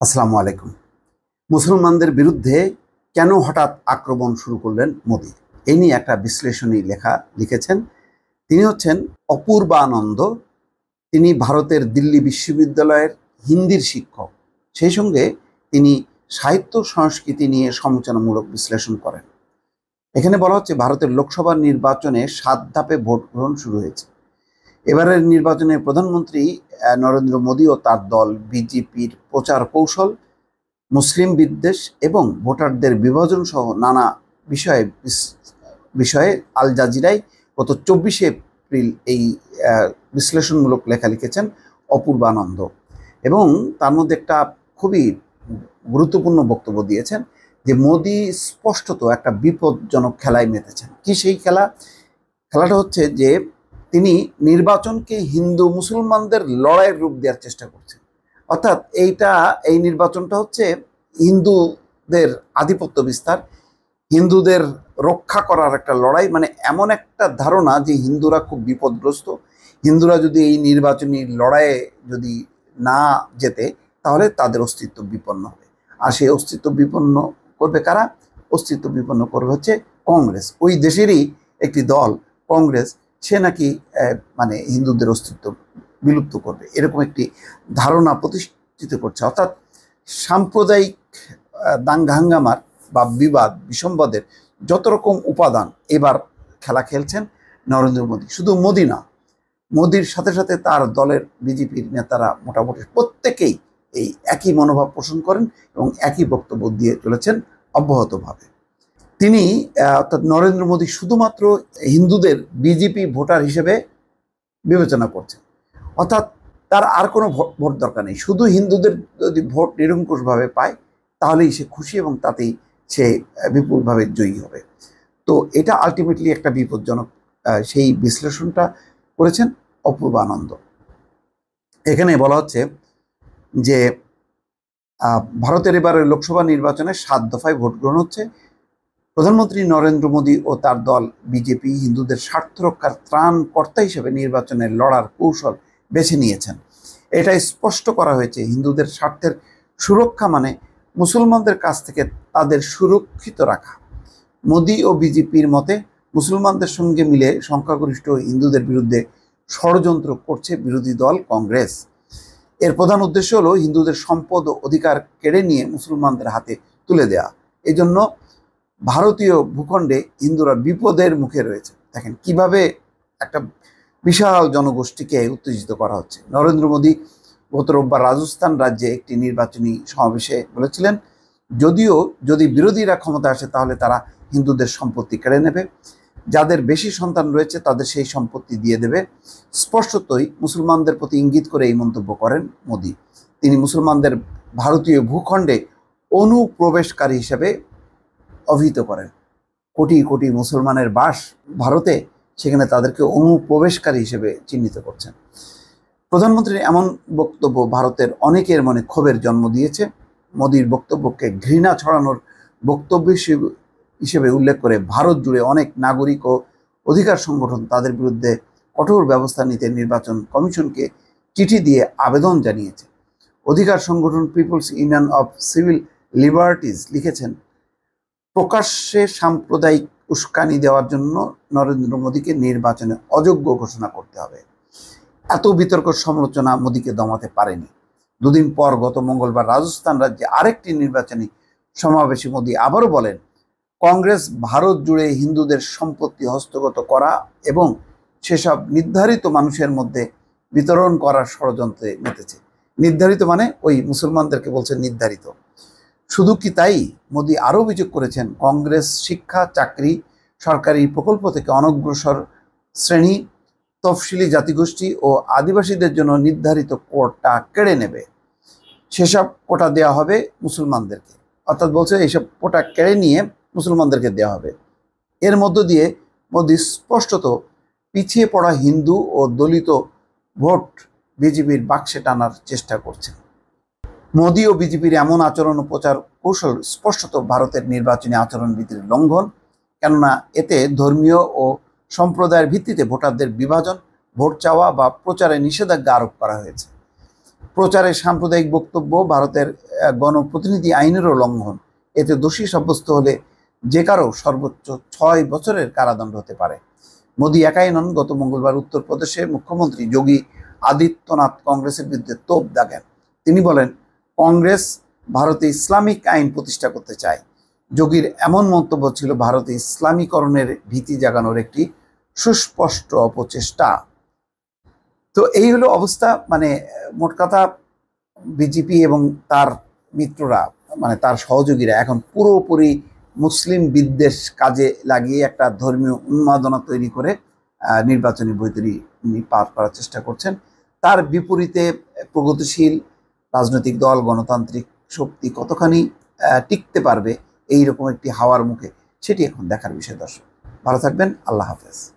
আসসালামু আলাইকুম। মুসলমানদের বিরুদ্ধে কেন হঠাৎ আক্রমণ শুরু করলেন মোদি? এই নিয়ে একটা বিশ্লেষণী লেখা লিখেছেন। তিনি হচ্ছেন অপূর্বানন্দ। তিনি ভারতের দিল্লি বিশ্ববিদ্যালয়ের হিন্দির শিক্ষক। সেই সঙ্গে তিনি সাহিত্য সংস্কৃতি নিয়ে সমালোচনামূলক বিশ্লেষণ করেন। এখানে বলা হচ্ছে ভারতের লোকসভা নির্বাচনে 7 ধাপে ভোট গ্রহণ শুরু হয়েছে। এবারের নির্বাচনে প্রধানমন্ত্রী নরেন্দ্র মোদী ও তার দল বিজেপির প্রচার কৌশল, মুসলিম বিদ্বেষ এবং ভোটারদের বিভাজন সহ নানা বিষয়ে আল জাজিরায় গত 24শে এপ্রিল এই বিশ্লেষণমূলক লেখা লিখেছেন অপূর্বানন্দ, এবং তার মধ্যে একটা খুবই গুরুত্বপূর্ণ বক্তব্য দিয়েছেন যে মোদি স্পষ্টত একটা বিপজ্জনক খেলায় মেতেছেন। কি সেই খেলাটা হচ্ছে যে তিনি নির্বাচনকে হিন্দু মুসলমানদের লড়াইয়ের রূপ দেওয়ার চেষ্টা করছেন। অর্থাৎ এই নির্বাচনটা হচ্ছে হিন্দুদের আধিপত্য বিস্তার, হিন্দুদের রক্ষা করার একটা লড়াই। মানে এমন একটা ধারণা যে হিন্দুরা খুব বিপদগ্রস্ত, হিন্দুরা যদি এই নির্বাচনী লড়াইয়ে যদি না জেতে তাহলে তাদের অস্তিত্ব বিপন্ন হবে। আর সেই অস্তিত্ব বিপন্ন করবে কারা? অস্তিত্ব বিপন্ন করবে হচ্ছে কংগ্রেস। ওই দেশেরই একটি দল কংগ্রেস, সে নাকি মানে হিন্দুদের অস্তিত্ব বিলুপ্ত করবে, এরকম একটি ধারণা প্রতিষ্ঠিত করছে। অর্থাৎ সাম্প্রদায়িক দাঙ্গা হাঙ্গামার বা বিবাদ বিসম্বাদের যত রকম উপাদান এবার খেলা খেলছেন নরেন্দ্র মোদী। শুধু মোদী না, মোদীর সাথে সাথে তার দলের বিজেপির নেতারা মোটামুটি প্রত্যেকেই এই একই মনোভাব পোষণ করেন এবং একই বক্তব্য দিয়ে চলেছেন অব্যাহতভাবে। তিনি অর্থাৎ নরেন্দ্র মোদী শুধুমাত্র হিন্দুদের বিজেপি ভোটার হিসেবে বিবেচনা করছেন। অর্থাৎ তার আর কোনো ভোট দরকার নেই, শুধু হিন্দুদের যদি ভোট নিরঙ্কুশভাবে পায় তাহলেই সে খুশি এবং তাতেই সে বিপুলভাবে জয়ী হবে। তো এটা আলটিমেটলি একটা বিপজ্জনক সেই বিশ্লেষণটা করেছেন অপূর্বানন্দ। এখানে বলা হচ্ছে যে ভারতের এবারের লোকসভা নির্বাচনে 7 দফায় ভোট গ্রহণ হচ্ছে। প্রধানমন্ত্রী নরেন্দ্র মোদী ও তার দল বিজেপি হিন্দুদের স্বার্থ রক্ষার ত্রাণকর্তা হিসেবে নির্বাচনে লড়ার কৌশল বেছে নিয়েছেন। এটা স্পষ্ট করা হয়েছে, হিন্দুদের স্বার্থের সুরক্ষা মানে মুসলমানদের কাছ থেকে তাদের সুরক্ষিত রাখা। মোদী ও বিজেপির মতে মুসলমানদের সঙ্গে মিলে সংখ্যাগরিষ্ঠ হিন্দুদের বিরুদ্ধে ষড়যন্ত্র করছে বিরোধী দল কংগ্রেস। এর প্রধান উদ্দেশ্য হলো হিন্দুদের সম্পদ ও অধিকার কেড়ে নিয়ে মুসলমানদের হাতে তুলে দেওয়া। এই জন্য ভারতীয় ভূখণ্ডে হিন্দুরা বিপদের মুখে রয়েছে। দেখেন কিভাবে একটা বিশাল জনগোষ্ঠীকে উত্তেজিত করা হচ্ছে। নরেন্দ্র মোদী গত রোববার রাজস্থান রাজ্যে একটি নির্বাচনী সমাবেশে বলেছিলেন, যদি বিরোধীরা ক্ষমতা আসে তাহলে তারা হিন্দুদের সম্পত্তি কেড়ে নেবে, যাদের বেশি সন্তান রয়েছে তাদের সেই সম্পত্তি দিয়ে দেবে। স্পষ্টতই মুসলমানদের প্রতি ইঙ্গিত করে এই মন্তব্য করেন মোদী। তিনি মুসলমানদের ভারতীয় ভূখণ্ডে অনুপ্রবেশকারী হিসেবে অভিহিত করেন। কোটি কোটি মুসলমানের বাস ভারতে, সেখানে তাদেরকে অনুপ্রবেশকারী হিসেবে চিহ্নিত করছেন। প্রধানমন্ত্রীর এমন বক্তব্য ভারতের অনেকের মনে ক্ষোভের জন্ম দিয়েছে। মোদীর বক্তব্যকে ঘৃণা ছড়ানোর বক্তব্য হিসেবে উল্লেখ করে ভারত জুড়ে অনেক নাগরিক ও অধিকার সংগঠন তাদের বিরুদ্ধে কঠোর ব্যবস্থা নিতে নির্বাচন কমিশনকে চিঠি দিয়ে আবেদন জানিয়েছে। অধিকার সংগঠন people's union of civil liberties লিখেছেন, প্রকাশ্যে সাম্প্রদায়িক উস্কানি দেওয়ার জন্য নরেন্দ্র মোদীকে নির্বাচনে অযোগ্য ঘোষণা করতে হবে। এত বিতর্ক সমালোচনা মোদীকে দমাতে পারেনি। দুদিন পর গত মঙ্গলবার রাজস্থান রাজ্যে আরেকটি নির্বাচনী সমাবেশে মোদী আবারও বলেন, কংগ্রেস ভারত জুড়ে হিন্দুদের সম্পত্তি হস্তগত করা এবং সেসব নির্ধারিত মানুষের মধ্যে বিতরণ করার ষড়যন্ত্রে মেতেছে। নির্ধারিত মানে ওই মুসলমানদেরকে বলছেন নির্ধারিত। শুধু কি তাই, মোদী আরও অভিযোগ করেছেন কংগ্রেস শিক্ষা, চাকরি, সরকারি প্রকল্প থেকে অনগ্রসর শ্রেণী, তফসিলি জাতিগোষ্ঠী ও আদিবাসীদের জন্য নির্ধারিত কোটা কেড়ে নেবে। সেসব কোটা দেওয়া হবে মুসলমানদেরকে। অর্থাৎ বলছে এইসব কোটা কেড়ে নিয়ে মুসলমানদেরকে দেওয়া হবে। এর মধ্য দিয়ে মোদী স্পষ্টত পিছিয়ে পড়া হিন্দু ও দলিত ভোট বিজেপির বাক্সে টানার চেষ্টা করছেন। মোদী ও বিজেপির এমন আচরণ ও প্রচার কৌশল স্পষ্টত ভারতের নির্বাচনী আচরণবিধির লঙ্ঘন, কেননা এতে ধর্মীয় ও সম্প্রদায়ের ভিত্তিতে ভোটারদের বিভাজন, ভোট চাওয়া বা প্রচারে নিষেধাজ্ঞা আরোপ করা হয়েছে। প্রচারে সাম্প্রদায়িক বক্তব্য, ভারতের গণপ্রতিনিধি আইনেরও লঙ্ঘন। এতে দোষী সাব্যস্ত হলে যে কারো সর্বোচ্চ 6 বছরের কারাদণ্ড হতে পারে। মোদী একাই নন, গত মঙ্গলবার উত্তরপ্রদেশে মুখ্যমন্ত্রী যোগী আদিত্যনাথ কংগ্রেসের বিরুদ্ধে তোপ দাগেন। তিনি বলেন, কংগ্রেস ভারতে ইসলামিক আইন প্রতিষ্ঠা করতে চায়। যোগীর এমন মন্তব্য ছিল ভারতে ইসলামীকরণের ভীতি জাগানোর একটি সুস্পষ্ট অপচেষ্টা। তো এই হলো অবস্থা। মানে মোট কথা, বিজেপি এবং তার মিত্ররা, মানে তার সহযোগীরা এখন পুরোপুরি মুসলিম বিদ্বেষ কাজে লাগিয়ে একটা ধর্মীয় উন্মাদনা তৈরি করে নির্বাচনী বৈতরী পার করার চেষ্টা করছেন। তার বিপরীতে প্রগতিশীল রাজনৈতিক দল, গণতান্ত্রিক শক্তি কতখানি টিকতে পারবে এইরকম একটি হাওয়ার মুখে, সেটি এখন দেখার বিষয়। দর্শক ভালো থাকবেন, আল্লাহ হাফেজ।